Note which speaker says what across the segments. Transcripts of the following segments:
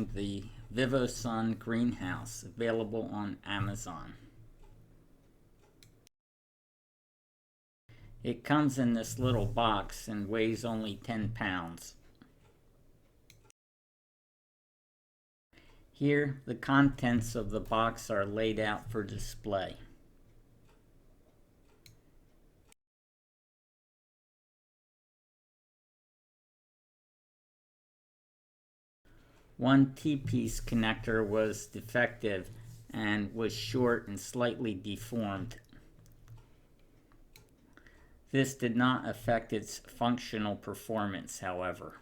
Speaker 1: reviewing the Vivosun greenhouse, available on Amazon. It comes in this little box and weighs only 10 pounds. Here, the contents of the box are laid out for display. One T-piece connector was defective and was short and slightly deformed. This did not affect its functional performance, however.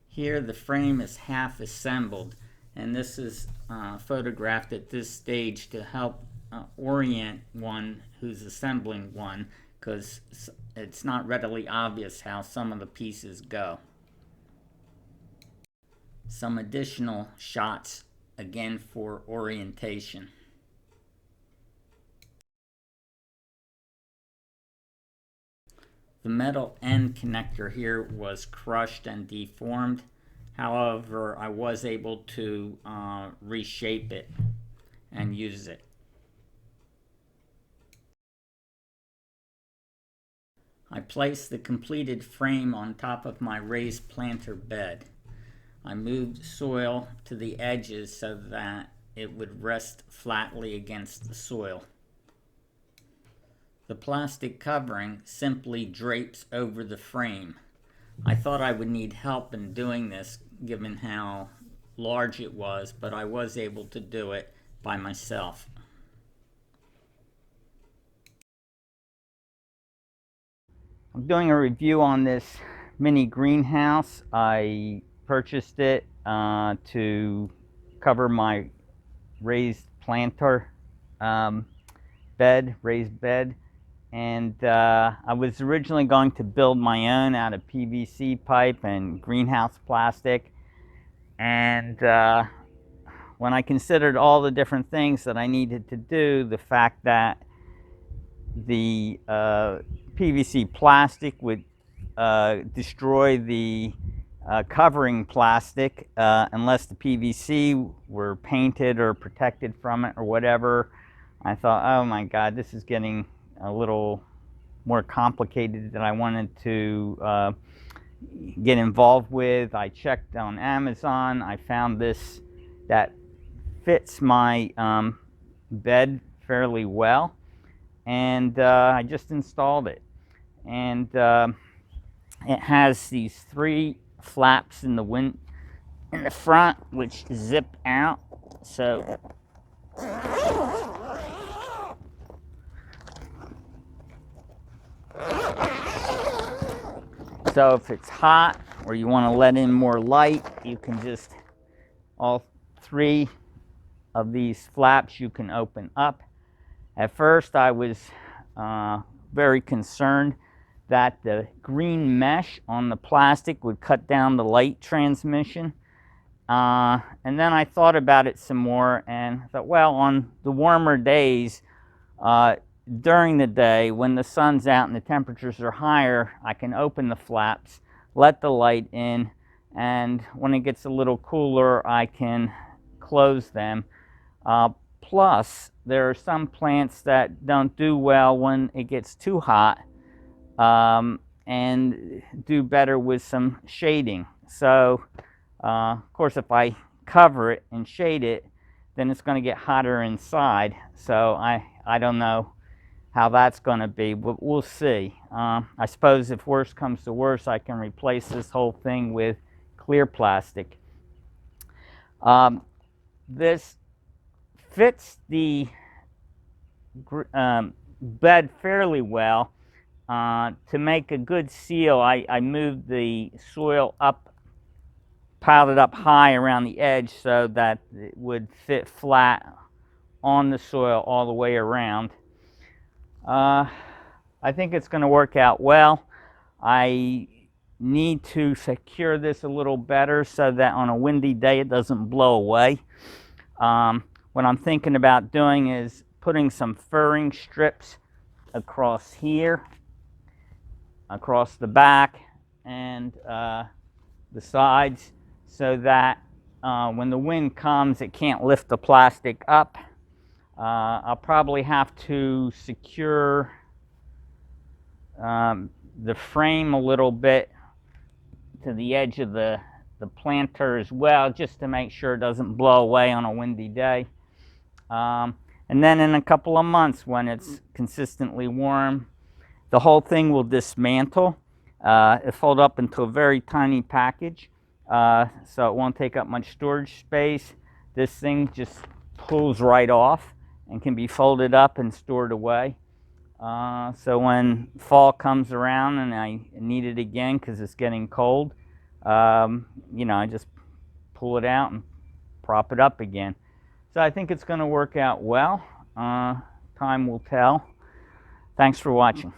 Speaker 1: Here the frame is half assembled, and this is photographed at this stage to help orient one who's assembling one, because it's not readily obvious how some of the pieces go. Some additional shots, again for orientation. The metal end connector here was crushed and deformed. However, I was able to reshape it and use it. I placed the completed frame on top of my raised planter bed. I moved soil to the edges so that it would rest flatly against the soil. The plastic covering simply drapes over the frame. I thought I would need help in doing this given how large it was, but I was able to do it by myself. I'm doing a review on this mini greenhouse. I purchased it to cover my raised planter raised bed. And I was originally going to build my own out of PVC pipe and greenhouse plastic. And when I considered all the different things that I needed to do, the fact that the PVC plastic would destroy the covering plastic unless the PVC were painted or protected from it or whatever, I thought, oh my God, this is getting a little more complicated than I wanted to get involved with. I checked on Amazon. I found this that fits my bed fairly well, and I just installed it. And it has these 3 flaps in the front, which zip out. So if it's hot or you want to let in more light, you can just, all 3 of these flaps you can open up. At first I was very concerned that the green mesh on the plastic would cut down the light transmission. And then I thought about it some more and thought, well, on the warmer days, during the day when the sun's out and the temperatures are higher, I can open the flaps, let the light in, and when it gets a little cooler, I can close them. Plus, there are some plants that don't do well when it gets too hot, and do better with some shading. So, of course, if I cover it and shade it, then it's going to get hotter inside. So I don't know how that's going to be, but we'll see. I suppose if worse comes to worse, I can replace this whole thing with clear plastic. This fits the bed fairly well. To make a good seal, I moved the soil up, piled it up high around the edge so that it would fit flat on the soil all the way around. I think it's going to work out well. I need to secure this a little better so that on a windy day it doesn't blow away. What I'm thinking about doing is putting some furring strips across here, across the back and the sides, so that when the wind comes, it can't lift the plastic up. I'll probably have to secure the frame a little bit to the edge of the planter as well, just to make sure it doesn't blow away on a windy day. And then in a couple of months, when it's consistently warm, the whole thing will dismantle. It'll fold up into a very tiny package, so it won't take up much storage space. This thing just pulls right off and can be folded up and stored away. So when fall comes around and I need it again because it's getting cold, I just pull it out and prop it up again. So I think it's going to work out well. Time will tell. Thanks for watching.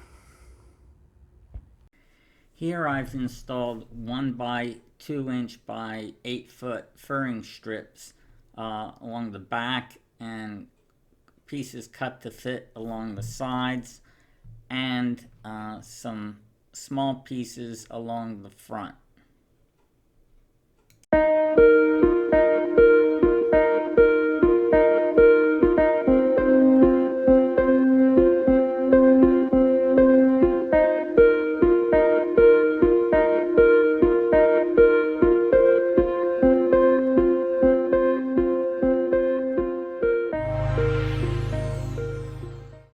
Speaker 1: Here I've installed 1 by 2 inch by 8 foot furring strips along the back, and pieces cut to fit along the sides, and some small pieces along the front.